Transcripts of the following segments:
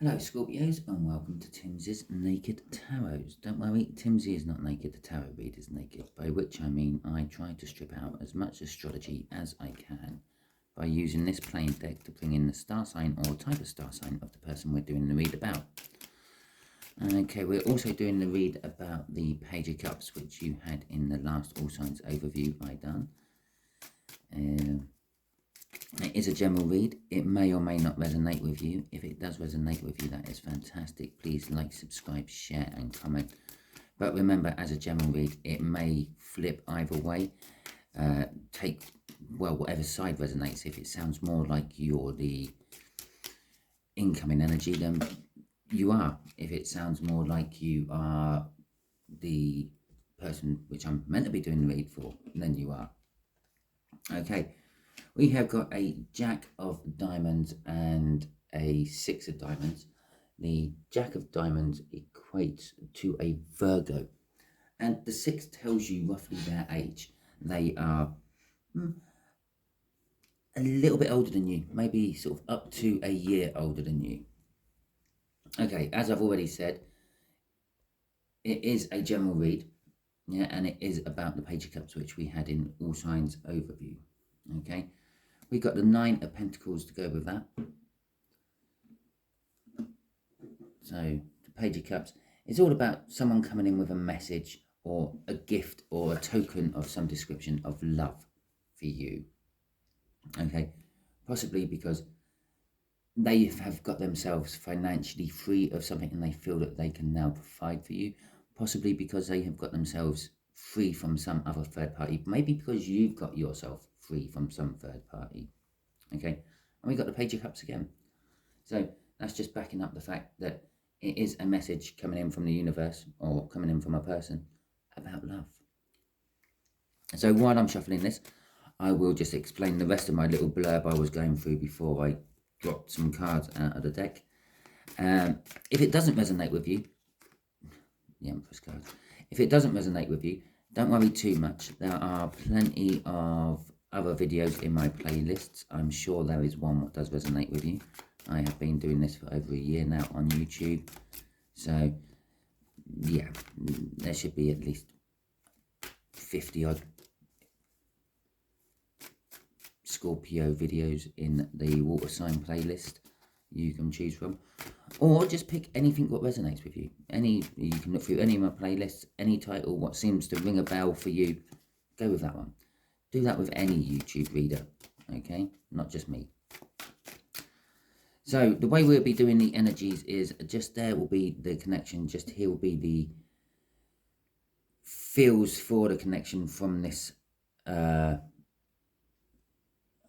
Hello Scorpios and welcome to Timsy's Naked Tarot. Don't worry, Timsy is not naked, the tarot reader is naked, by which I mean I try to strip out as much astrology as I can by using this plain deck to bring in the star sign or type of star sign of the person we're doing the read about. Okay, we're also doing the read about the Page of Cups, which you had in the last All Signs overview I done. It is a general read. It may or may not resonate with you. If it does resonate with you, that is fantastic. Please like, subscribe, share and comment. But remember, as a general read, it may flip either way. Take, well, whatever side resonates. If it sounds more like you're the incoming energy, then you are. If it sounds more like you are the person which I'm meant to be doing the read for, then you are. Okay. We have got a Jack of Diamonds and a Six of Diamonds. The Jack of Diamonds equates to a Virgo. And the Six tells you roughly their age. They are a little bit older than you. Maybe sort of up to a year older than you. Okay, as I've already said, it is a general read. Yeah, and it is about the Page of Cups, which we had in All Signs overview. Okay. We got the Nine of Pentacles to go with that. So the Page of Cups is all about someone coming in with a message or a gift or a token of some description of love for you. Okay, possibly because they have got themselves financially free of something and they feel that they can now provide for you. Possibly because they have got themselves free from some other third party. Maybe because you've got yourself free from some third party. Okay, and we got the Page of Cups again. So that's just backing up the fact that it is a message coming in from the universe or coming in from a person about love. So while I'm shuffling this, I will just explain the rest of my little blurb I was going through before I dropped some cards out of the deck. If it doesn't resonate with you, the Empress card, if it doesn't resonate with you, don't worry too much. There are plenty of other videos in my playlists. I'm sure there is one that does resonate with you. I have been doing this for over a year now on YouTube. So, yeah, there should be at least 50 odd Scorpio videos in the water sign playlist you can choose from. Or just pick anything that resonates with you. You can look through any of my playlists, any title, what seems to ring a bell for you, go with that one. Do that with any YouTube reader, okay? Not just me. So the way we'll be doing the energies is just there will be the connection, just here will be the feels for the connection from this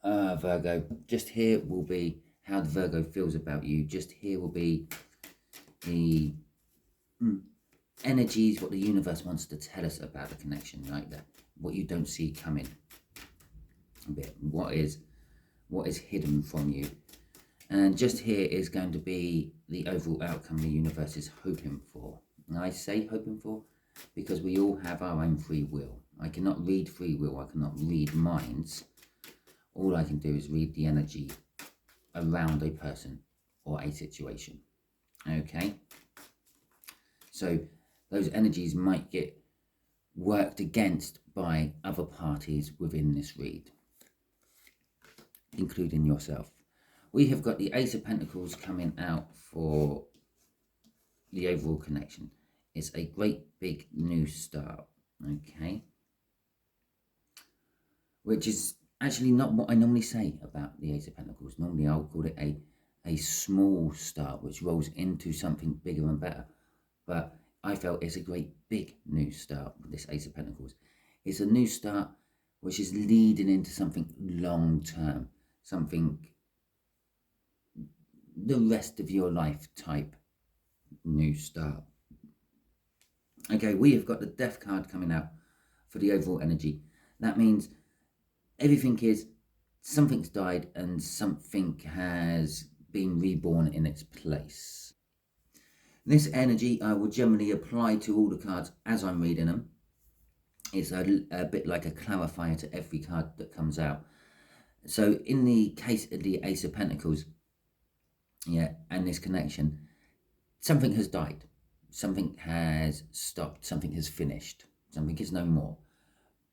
Virgo. Just here will be how the Virgo feels about you. Just here will be the energies, what the universe wants to tell us about the connection, like that, what you don't see coming. A bit, what is hidden from you. And just here is going to be the overall outcome the universe is hoping for. And I say hoping for because we all have our own free will. I cannot read free will, I cannot read minds. All I can do is read the energy around a person or a situation. Okay? So those energies might get worked against by other parties within this read, including yourself. We have got the Ace of Pentacles coming out for the overall connection. It's a great big new start, okay? Which is actually not what I normally say about the Ace of Pentacles. Normally I'll call it a small start which rolls into something bigger and better. But I felt it's a great big new start with this Ace of Pentacles. It's a new start which is leading into something long term, something the rest of your life type new start. Okay, we have got the Death card coming out for the overall energy. That means everything is, something's died and something has been reborn in its place. This energy I will generally apply to all the cards as I'm reading them. It's a bit like a clarifier to every card that comes out. So in the case of the Ace of Pentacles, Yeah, and this connection, something has died, something has stopped, something has finished, something is no more.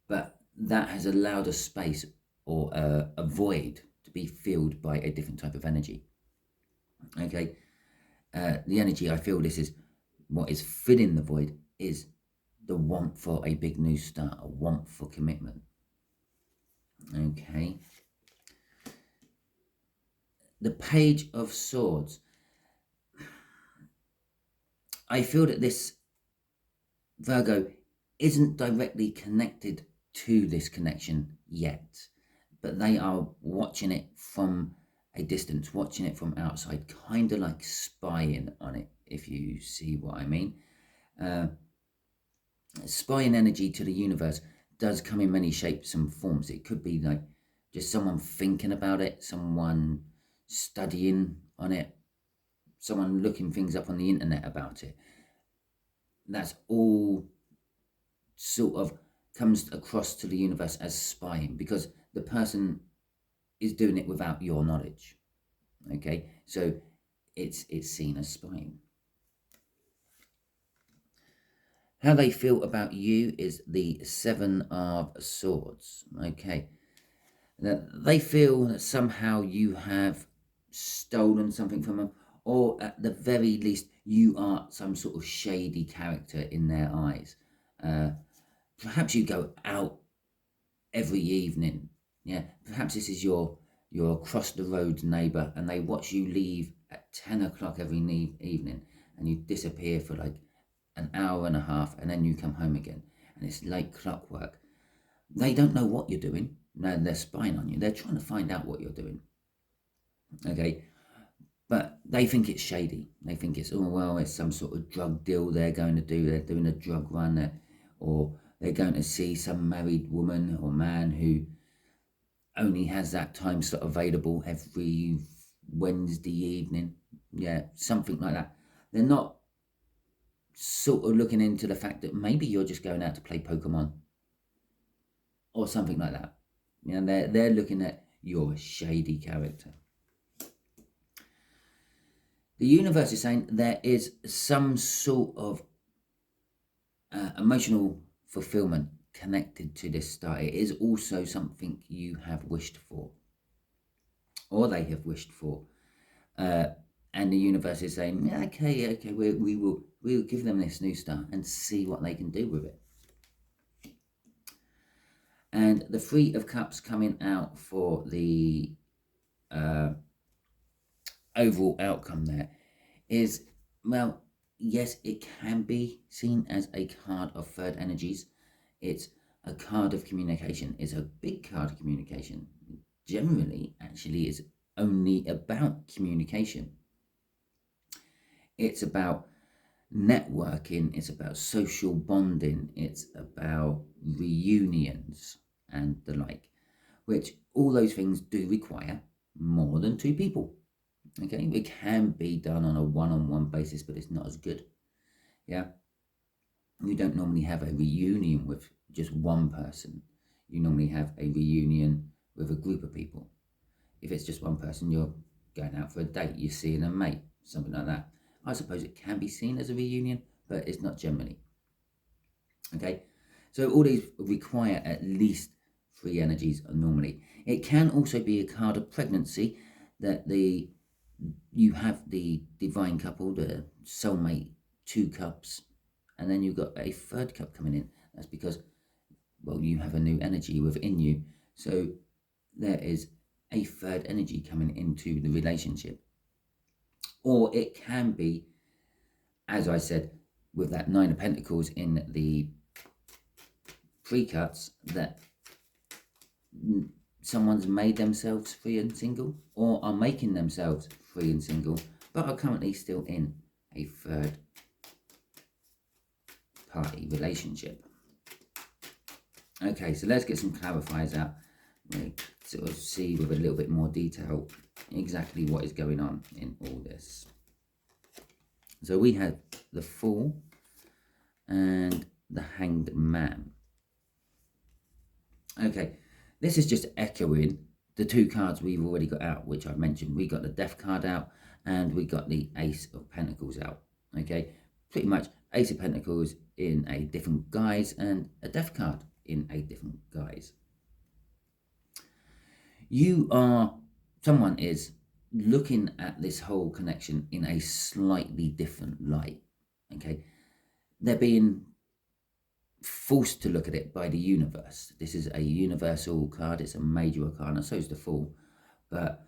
But that has allowed a space or a void to be filled by a different type of energy. Okay, the energy, I feel this is what is filling the void, is the want for a big new start, a want for commitment. Okay, the Page of Swords. I feel that this Virgo isn't directly connected to this connection yet, but they are watching it from a distance, watching it from outside, kind of like spying on it, if you see what I mean. Spying energy to the universe does come in many shapes and forms. It could be like just someone thinking about it, someone studying on it, someone looking things up on the internet about it. That's all sort of comes across to the universe as spying, because the person is doing it without your knowledge. Okay, so it's seen as spying. How they feel about you is the Seven of Swords. Okay, now, they feel that somehow you have stolen something from them, or at the very least you are some sort of shady character in their eyes. Perhaps you go out every evening. Yeah, perhaps this is your across the road neighbour, and they watch you leave at 10 o'clock every evening, and you disappear for like an hour and a half, and then you come home again, and it's like clockwork. They don't know what you're doing. No, they're spying on you. They're trying to find out what you're doing. Okay, but they think it's shady. They think it's, oh well, it's some sort of drug deal they're going to do. They're doing a drug run, or they're going to see some married woman or man who only has that time slot available every Wednesday evening. Yeah, something like that. They're not sort of looking into the fact that maybe you're just going out to play Pokemon or something like that. You know, they're looking at you're a shady character. The universe is saying there is some sort of emotional fulfillment connected to this star. It is also something you have wished for, or they have wished for. And the universe is saying, yeah, okay, we'll give them this new star and see what they can do with it. And the Three of Cups coming out for the overall outcome there is, well, yes, it can be seen as a card of third energies. It's a card of communication. It's a big card of communication. Generally, actually, is only about communication. It's about networking, it's about social bonding, it's about reunions and the like, which all those things do require more than two people. Okay, it can be done on a one-on-one basis, but it's not as good. Yeah, you don't normally have a reunion with just one person. You normally have a reunion with a group of people. If it's just one person, you're going out for a date, you're seeing a mate, something like that. I suppose it can be seen as a reunion, but it's not generally. Okay, so all these require at least three energies normally. It can also be a card of pregnancy, that you have the divine couple, the soulmate, 2 cups, and then you've got a third cup coming in. That's because, well, you have a new energy within you, so there is a third energy coming into the relationship. Or it can be, as I said, with that Nine of Pentacles in the pre-cuts, that someone's made themselves free and single, or are making themselves free and single, but are currently still in a third party relationship. Okay, so let's get some clarifiers out. We sort of see with a little bit more detail exactly what is going on in all this. So we have the Fool and the Hanged Man. Okay, this is just echoing the 2 cards we've already got out, which I've mentioned. We got the Death card out, and we got the Ace of Pentacles out. Okay, pretty much Ace of Pentacles in a different guise and a Death card in a different guise. Someone is looking at this whole connection in a slightly different light. Okay, they're being forced to look at it by the universe. This is a universal card. It's a major arcana, so is the Fool, but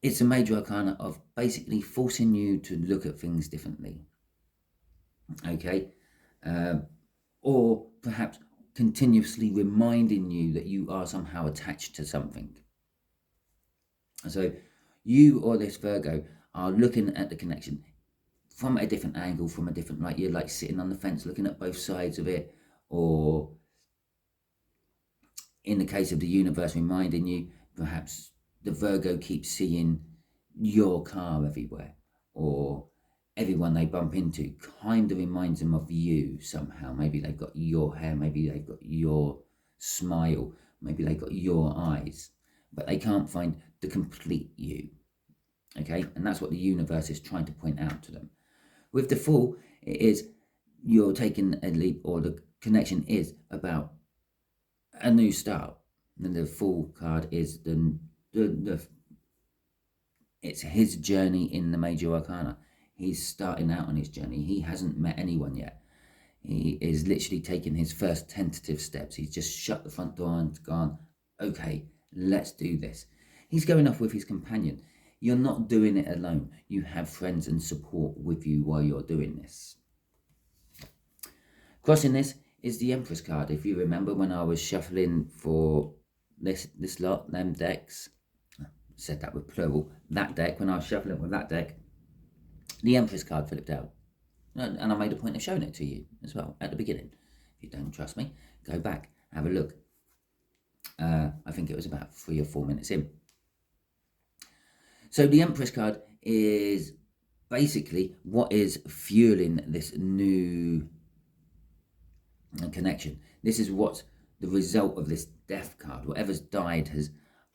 it's a major arcana of basically forcing you to look at things differently. Okay, or perhaps continuously reminding you that you are somehow attached to something. So you or this Virgo are looking at the connection from a different angle, from a different light. You're like sitting on the fence looking at both sides of it, or in the case of the universe reminding you, perhaps the Virgo keeps seeing your car everywhere, or everyone they bump into kind of reminds them of you somehow. Maybe they've got your hair, maybe they've got your smile, maybe they've got your eyes, but they can't find the complete you. Okay, and that's what the universe is trying to point out to them. With the Fool, it is you're taking a leap, or the connection is about a new start. And the Fool card is it's his journey in the major arcana. He's starting out on his journey. He hasn't met anyone yet. He is literally taking his first tentative steps. He's just shut the front door and gone, okay, let's do this. He's going off with his companion. You're not doing it alone. You have friends and support with you while you're doing this. Crossing this is the Empress card. If you remember when I was shuffling for this lot, them decks, I said that with plural, that deck, when I was shuffling with that deck, the Empress card flipped out. And I made a point of showing it to you as well at the beginning. If you don't trust me, go back, have a look. I think it was about 3 or 4 minutes in. So the Empress card is basically what is fueling this new connection. This is what the result of this Death card, whatever's died, has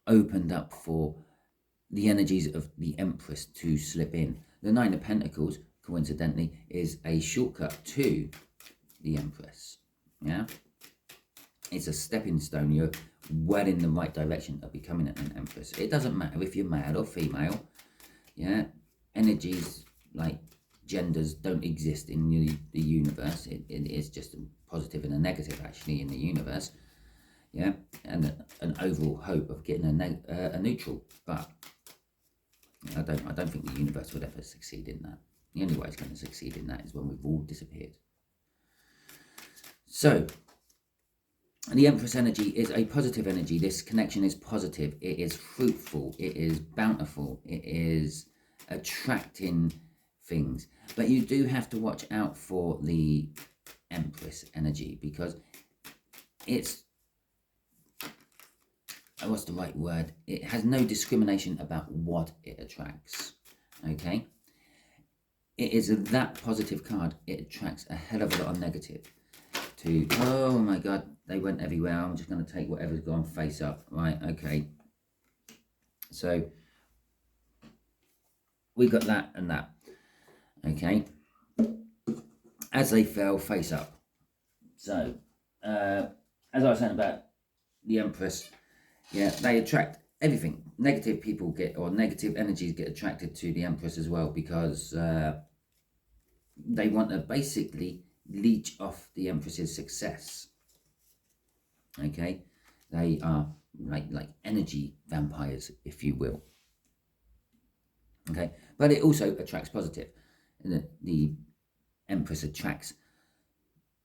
opened up for the energies of the Empress to slip in. The Nine of Pentacles, coincidentally, is a shortcut to the Empress. Yeah, it's a stepping stone. You're well in the right direction of becoming an Empress. It doesn't matter if you're male or female. Yeah, energies like genders don't exist in the universe. It is just a positive and a negative actually in the universe. Yeah, and an overall hope of getting a neutral. But I don't think the universe would ever succeed in that. The only way it's going to succeed in that is when we've all disappeared. So the Empress energy is a positive energy. This connection is positive. It is fruitful. It is bountiful. It is attracting things. But you do have to watch out for the Empress energy, because it's, what's the right word? It has no discrimination about what it attracts. Okay? It is that positive card. It attracts a hell of a lot of negative. Oh my God, they went everywhere. I'm just going to take whatever's gone face up. Right, okay. So we got that and that. Okay. As they fell face up. So, as I was saying about the Empress, yeah, they attract everything. Negative people get, or negative energies get attracted to the Empress as well, because they want to basically leech off the Empress's success. Okay, they are like energy vampires, if you will. Okay, but it also attracts positive. The Empress attracts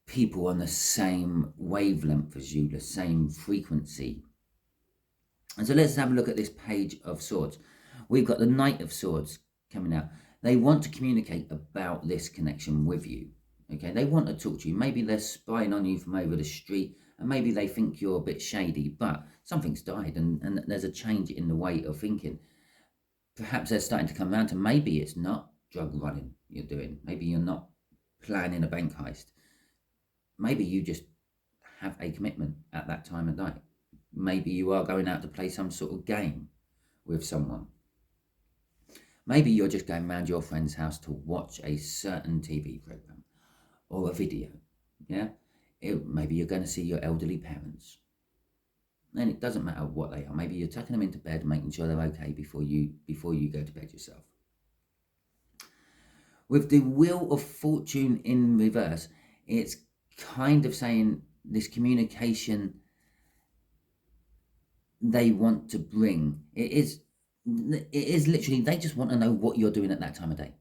people on the same wavelength as you, the same frequency. And so let's have a look at this Page of Swords. We've got the Knight of Swords coming out. They want to communicate about this connection with you. Okay, they want to talk to you. Maybe they're spying on you from over the street, and maybe they think you're a bit shady, but something's died, and there's a change in the way of thinking. Perhaps they're starting to come around to, maybe it's not drug running you're doing. Maybe you're not planning a bank heist. Maybe you just have a commitment at that time of night. Maybe you are going out to play some sort of game with someone. Maybe you're just going around your friend's house to watch a certain TV program or a video. Yeah, maybe you're going to see your elderly parents, and it doesn't matter what they are. Maybe you're tucking them into bed, making sure they're okay before you go to bed yourself. With the Wheel of Fortune in reverse, it's kind of saying this communication they want to bring. It is literally, they just want to know what you're doing at that time of day,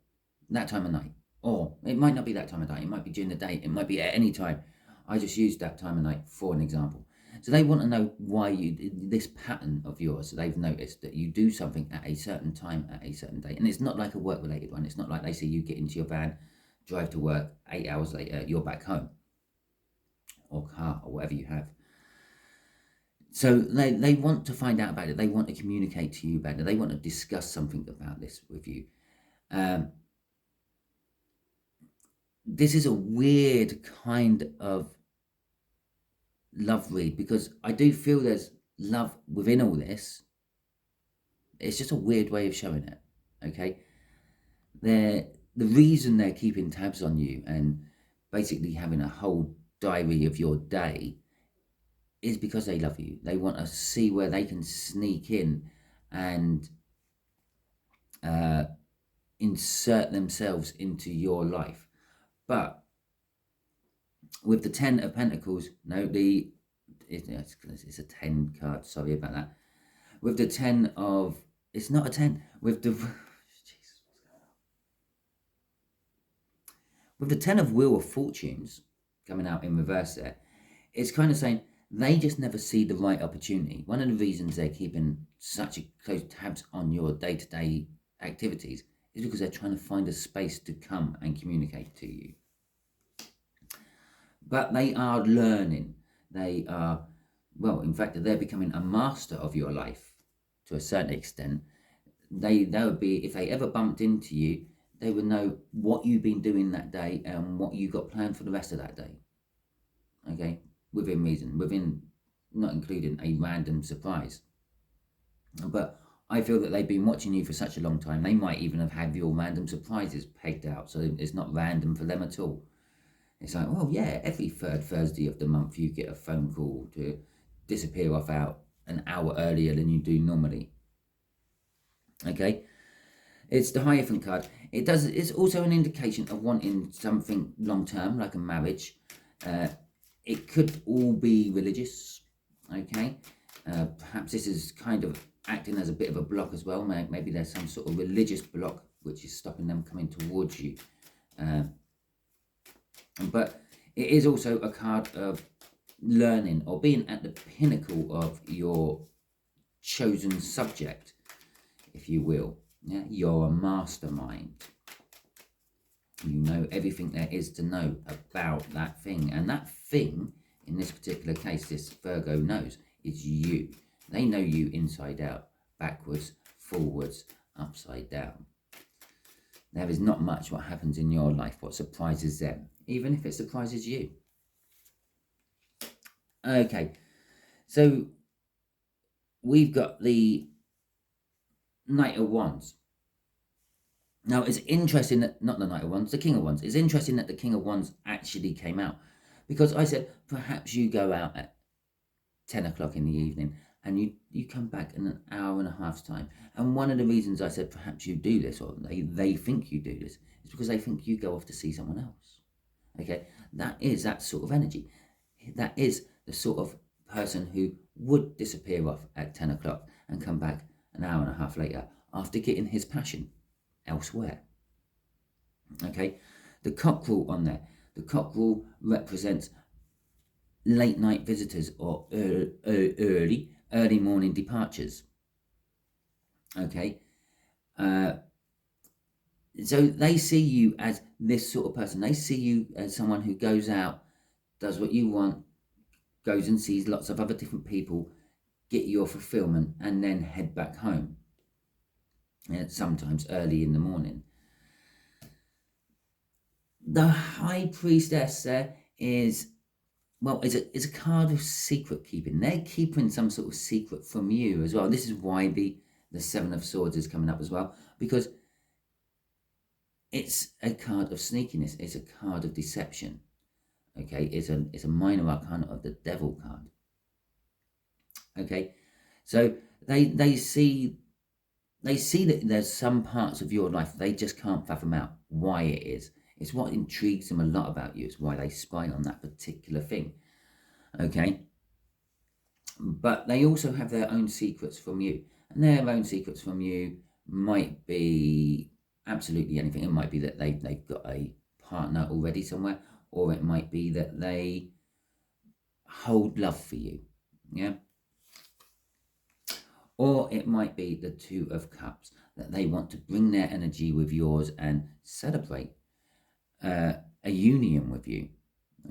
that time of night. Or it might not be that time of day, it might be during the day, it might be at any time. I just used that time of night for an example. So they want to know why this pattern of yours, they've noticed that you do something at a certain time, at a certain day. And it's not like a work-related one. It's not like they see you get into your van, drive to work, 8 hours later, you're back home. Or car, or whatever you have. So they want to find out about it. They want to communicate to you about it. They want to discuss something about this with you. This is a weird kind of love read, because I do feel there's love within all this. It's just a weird way of showing it. Okay, the reason they're keeping tabs on you and basically having a whole diary of your day is because they love you. They want to see where they can sneak in and insert themselves into your life. But with the 10 of Pentacles, no, it's a 10 card, sorry about that. With the 10 of, it's not a 10, with the, Jesus, with the 10 of Wheel of Fortunes coming out in reverse there, it's kind of saying they just never see the right opportunity. One of the reasons they're keeping such a close tabs on your day-to-day activities is because they're trying to find a space to come and communicate to you. But they are learning. They are, well, in fact, they're becoming a master of your life to a certain extent. They would be, if they ever bumped into you, they would know what you've been doing that day and what you got planned for the rest of that day. Okay, within reason, within not including a random surprise. But I feel that they've been watching you for such a long time, they might even have had your random surprises pegged out, so it's not random for them at all. It's like, well, yeah, every third Thursday of the month you get a phone call to disappear off out an hour earlier than you do normally. Okay, it's the Hierophant card. It's also an indication of wanting something long term, like a marriage. It could all be religious. Okay, perhaps this is kind of acting as a bit of a block as well. Maybe there's some sort of religious block which is stopping them coming towards you. But it is also a card of learning or being at the pinnacle of your chosen subject, if you will. Yeah, you're a mastermind. You know everything there is to know about that thing. And that thing, in this particular case, this Virgo knows, is you. They know you inside out, backwards, forwards, upside down. There is not much what happens in your life what surprises them, even if it surprises you. Okay, so we've got the Knight of Wands. Now, it's interesting that, not the Knight of Wands, the King of Wands. It's interesting that the King of Wands actually came out, because I said, perhaps you go out at 10 o'clock in the evening and you come back in an hour and a half's time. And one of the reasons I said perhaps you do this, or they think you do this, is because they think you go off to see someone else. Okay, that is that sort of energy. That is the sort of person who would disappear off at 10 o'clock and come back an hour and a half later after getting his passion elsewhere. Okay, the cockerel on there. The cockerel represents late night visitors or early morning departures. Okay, so they see you as this sort of person. They see you as someone who goes out, does what you want, goes and sees lots of other different people, get your fulfillment, and then head back home. And sometimes early in the morning. The High Priestess there is, well, it's a card of secret keeping. They're keeping some sort of secret from you as well. This is why the Seven of Swords is coming up as well, because it's a card of sneakiness. It's a card of deception. Okay, it's a minor arcana of the devil card. Okay, so they see that there's some parts of your life they just can't fathom out why it is. It's what intrigues them a lot about you. It's why they spy on that particular thing. Okay, but they also have their own secrets from you, and their own secrets from you might be absolutely anything. It might be that they've got a partner already somewhere, or it might be that they hold love for you, yeah? Or it might be the Two of Cups, that they want to bring their energy with yours and celebrate a union with you.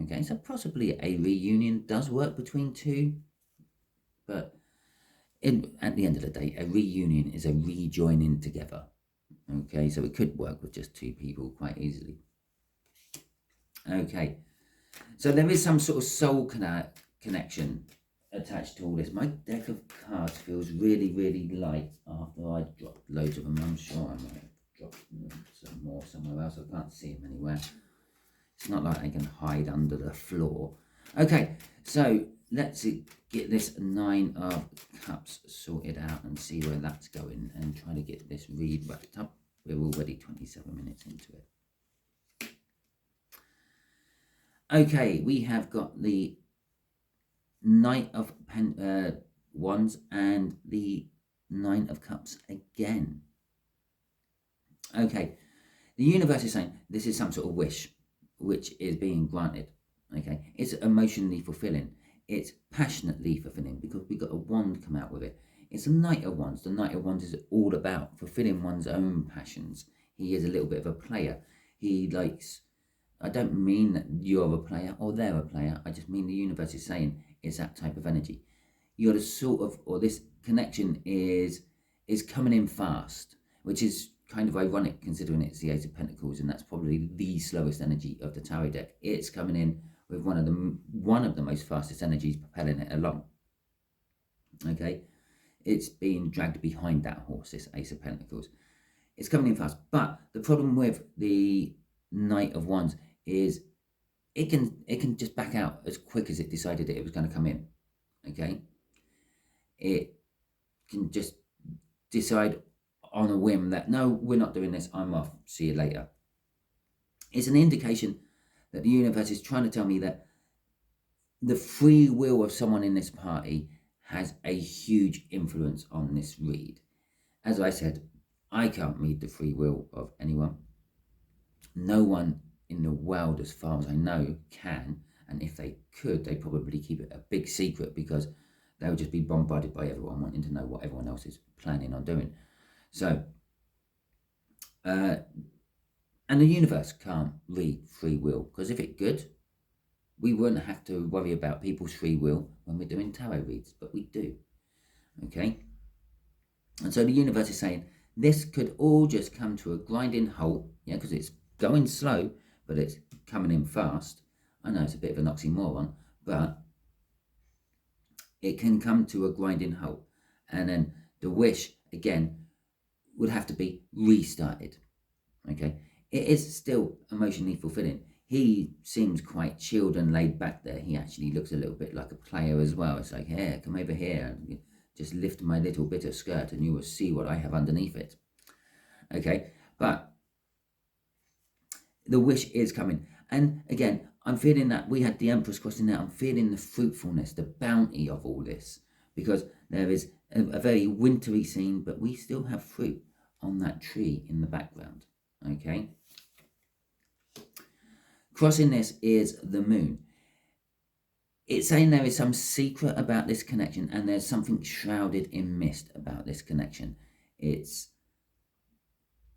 Okay, so possibly a reunion does work between two, but at the end of the day, a reunion is a rejoining together. Okay, so it could work with just two people quite easily. Okay, so there is some sort of soul connection attached to all this. My deck of cards feels really, really light after I dropped loads of them. I'm sure I might have dropped some more somewhere else. I can't see them anywhere. It's not like I can hide under the floor. Okay, so let's get this Nine of Cups sorted out and see where that's going, and try to get this read wrapped up. We're already 27 minutes into it. Okay, we have got the Knight of Wands and the Nine of Cups again. Okay, the universe is saying this is some sort of wish which is being granted. Okay, it's emotionally fulfilling. It's passionately fulfilling, because we got a wand come out with it. It's a Knight of Wands. The Knight of Wands is all about fulfilling one's own passions. He is a little bit of a player. He likes, I don't mean that you're a player or they're a player. I just mean the universe is saying it's that type of energy. You're the sort of, or this connection is coming in fast, which is kind of ironic considering it's the Ace of Pentacles, and that's probably the slowest energy of the tarot deck. It's coming in with one of the most fastest energies propelling it along. Okay, it's being dragged behind that horse, this Ace of Pentacles. It's coming in fast, but the problem with the Knight of Wands is it can just back out as quick as it decided it was going to come in. Okay, it can just decide on a whim that, no, we're not doing this, I'm off, see you later. It's an indication that the universe is trying to tell me that the free will of someone in this party has a huge influence on this read. As I said, I can't read the free will of anyone. No one in the world, as far as I know, can, and if they could, they probably keep it a big secret, because they would just be bombarded by everyone wanting to know what everyone else is planning on doing. So, and the universe can't read free will, because if it could, we wouldn't have to worry about people's free will when we're doing tarot reads, but we do. Okay? And so the universe is saying this could all just come to a grinding halt, yeah, because it's going slow, but it's coming in fast. I know it's a bit of an oxymoron, but it can come to a grinding halt. And then the wish, again, would have to be restarted. Okay, it is still emotionally fulfilling. He seems quite chilled and laid back there. He actually looks a little bit like a player as well. It's like, here, come over here, and just lift my little bit of skirt and you will see what I have underneath it. Okay, but the wish is coming. And again, I'm feeling that we had the Empress crossing out. I'm feeling the fruitfulness, the bounty of all this, because there is a very wintry scene, but we still have fruit on that tree in the background. Okay, crossing this is the moon. It's saying there is some secret about this connection, and there's something shrouded in mist about this connection. It's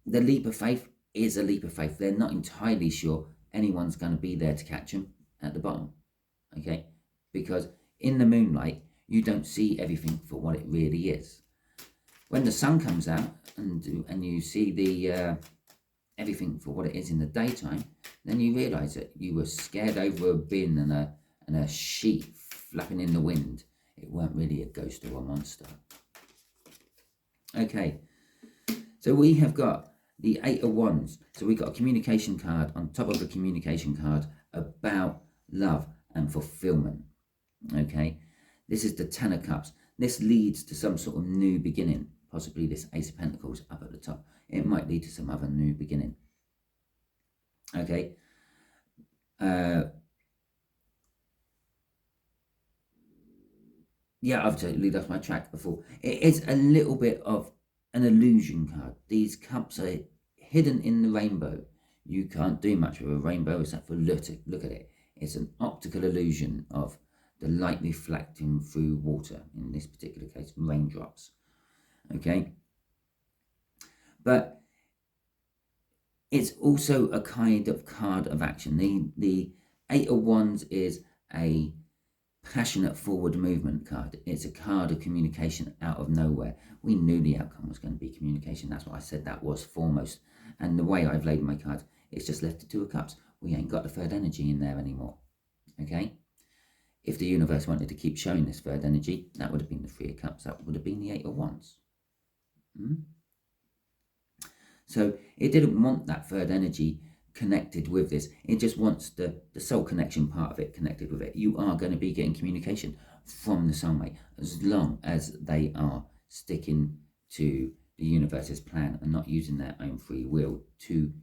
the leap of faith is a leap of faith. They're not entirely sure anyone's going to be there to catch them at the bottom. Okay, because in the moonlight you don't see everything for what it really is. When the sun comes out and you see the everything for what it is in the daytime, then you realise that you were scared over a bin and a sheet flapping in the wind. It weren't really a ghost or a monster. Okay, so we have got the Eight of Wands. So we've got a communication card on top of the communication card about love and fulfillment. Okay, this is the Ten of Cups. This leads to some sort of new beginning. Possibly this Ace of Pentacles up at the top. It might lead to some other new beginning. Okay. Yeah, I've totally lost my track before. It is a little bit of an illusion card. These cups are hidden in the rainbow. You can't do much with a rainbow except for look at it. It's an optical illusion of the light reflecting through water, in this particular case, raindrops. Okay? But it's also a kind of card of action. The Eight of Wands is a passionate forward movement card. It's a card of communication out of nowhere. We knew the outcome was going to be communication. That's why I said that was foremost. And the way I've laid my cards, it's just left the Two of Cups. We ain't got the third energy in there anymore. Okay? If the universe wanted to keep showing this third energy, that would have been the Three of Cups. That would have been the Eight of Wands. So it didn't want that third energy connected with this. It just wants the soul connection part of it connected with it. You are going to be getting communication from the soulmate as long as they are sticking to the universe's plan and not using their own free will to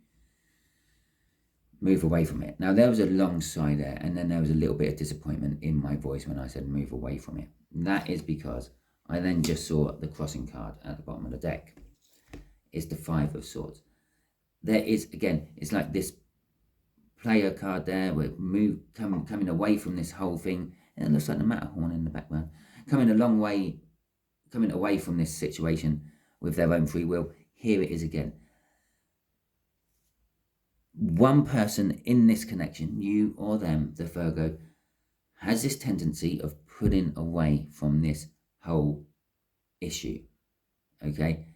move away from it. Now, there was a long sigh there, and then there was a little bit of disappointment in my voice when I said move away from it. And that is because I then just saw the crossing card at the bottom of the deck. It's the Five of Swords. There is, again, it's like this player card there. We're coming away from this whole thing. And it looks like the Matterhorn in the background. Coming away from this situation with their own free will. Here it is again. One person in this connection, you or them, the Virgo, has this tendency of putting away from this whole issue. Okay?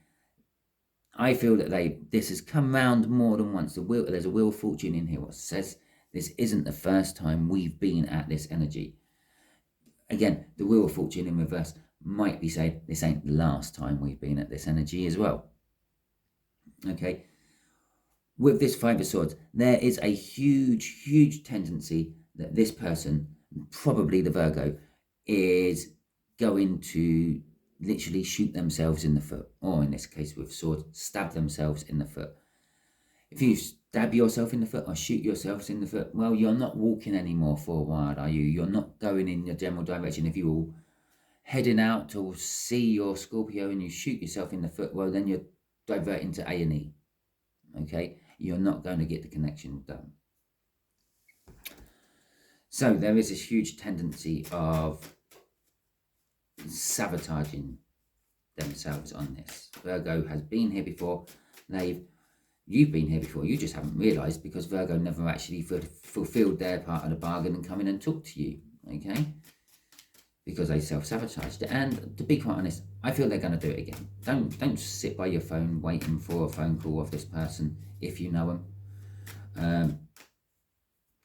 I feel that this has come round more than once. There's a Wheel of Fortune in here, what says this isn't the first time we've been at this energy. Again, the Wheel of Fortune in reverse might be saying this ain't the last time we've been at this energy as well. Okay? With this Five of Swords, there is a huge, huge tendency that this person, probably the Virgo, is going to literally shoot themselves in the foot, or in this case with swords, stab themselves in the foot. If you stab yourself in the foot or shoot yourselves in the foot, well, you're not walking anymore forward, are you? You're not going in the general direction. If you're heading out to see your Scorpio and you shoot yourself in the foot, well, then you're diverting to A&E. Okay? You're not going to get the connection done. So there is this huge tendency of sabotaging themselves on this. Virgo has been here before. You've been here before. You just haven't realised because Virgo never actually fulfilled their part of the bargain and come in and talk to you. Okay? Because they self-sabotaged it. And to be quite honest, I feel they're going to do it again. Don't sit by your phone waiting for a phone call of this person if you know them.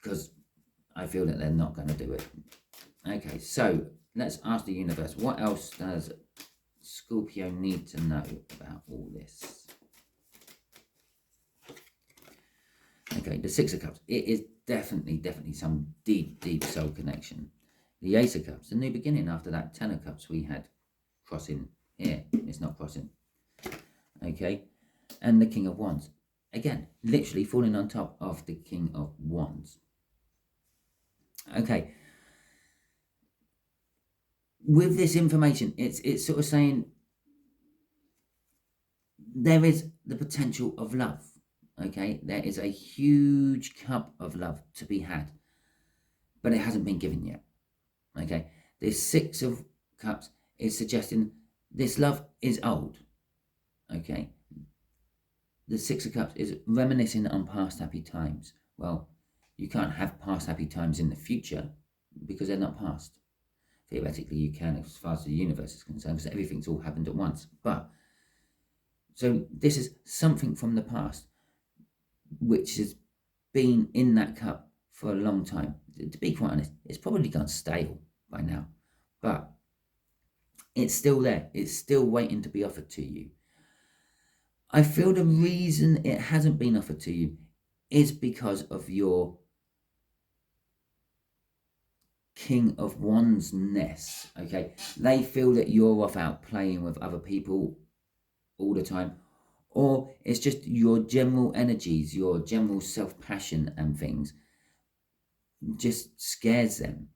Because I feel that they're not going to do it. Okay, so let's ask the universe, what else does Scorpio need to know about all this? Okay, the Six of Cups. It is definitely some deep soul connection. The Ace of Cups, the new beginning after that Ten of Cups we had crossing here. It's not crossing. Okay, and the King of Wands. Again, literally falling on top of the King of Wands. Okay. With this information, it's sort of saying there is the potential of love. Okay, there is a huge cup of love to be had, but it hasn't been given yet. Okay, this Six of Cups is suggesting this love is old. Okay, the Six of Cups is reminiscing on past happy times. Well, you can't have past happy times in the future because they're not past. Theoretically, you can as far as the universe is concerned because everything's all happened at once. But, so this is something from the past which has been in that cup for a long time. To be quite honest, it's probably gone stale by now. But it's still there. It's still waiting to be offered to you. I feel the reason it hasn't been offered to you is because of your King of Wands-ness, okay? They feel that you're off out playing with other people all the time, or it's just your general energies, your general self-passion and things just scares them,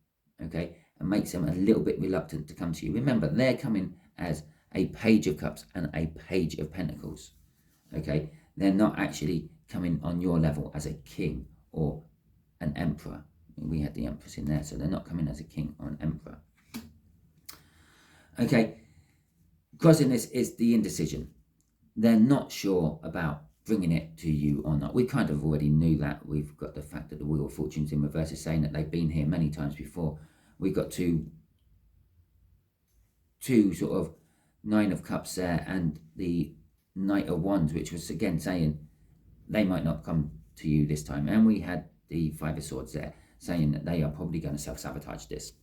okay, and makes them a little bit reluctant to come to you. Remember, they're coming as a Page of Cups and a Page of Pentacles, okay? They're not actually coming on your level as a king or an emperor. We had the Empress in there, so they're not coming as a king or an emperor. Okay, crossing this is the indecision. They're not sure about bringing it to you or not. We kind of already knew that. We've got the fact that the Wheel of Fortune's in reverse is saying that they've been here many times before. We got two sort of Nine of Cups there and the Knight of Wands, which was again saying they might not come to you this time. And we had the Five of Swords there saying that they are probably going to self-sabotage this.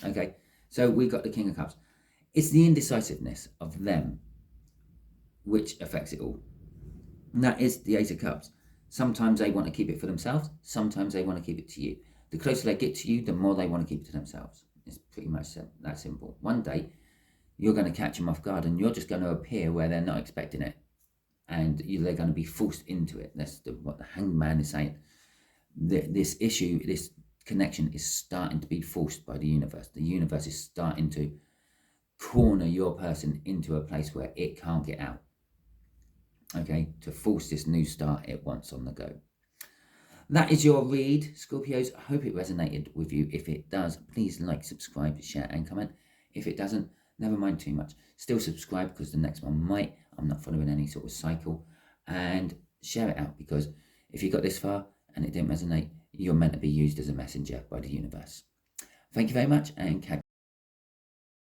Okay, so we got the King of Cups. It's the indecisiveness of them which affects it all. And that is the Ace of Cups. Sometimes they want to keep it for themselves. Sometimes they want to keep it to you. The closer they get to you, the more they want to keep it to themselves. It's pretty much that simple. One day, you're going to catch them off guard and you're just going to appear where they're not expecting it. And they're going to be forced into it. That's what the Hanged Man is saying. This issue, this connection is starting to be forced by the universe. The universe is starting to corner your person into a place where it can't get out. Okay, to force this new start it wants on the go. That is your read, Scorpios. I hope it resonated with you. If it does, please like, subscribe, share and comment. If it doesn't, never mind too much. Still subscribe because the next one might. I'm not following any sort of cycle. And share it out because if you got this far and it didn't resonate, you're meant to be used as a messenger by the universe. Thank you very much and catch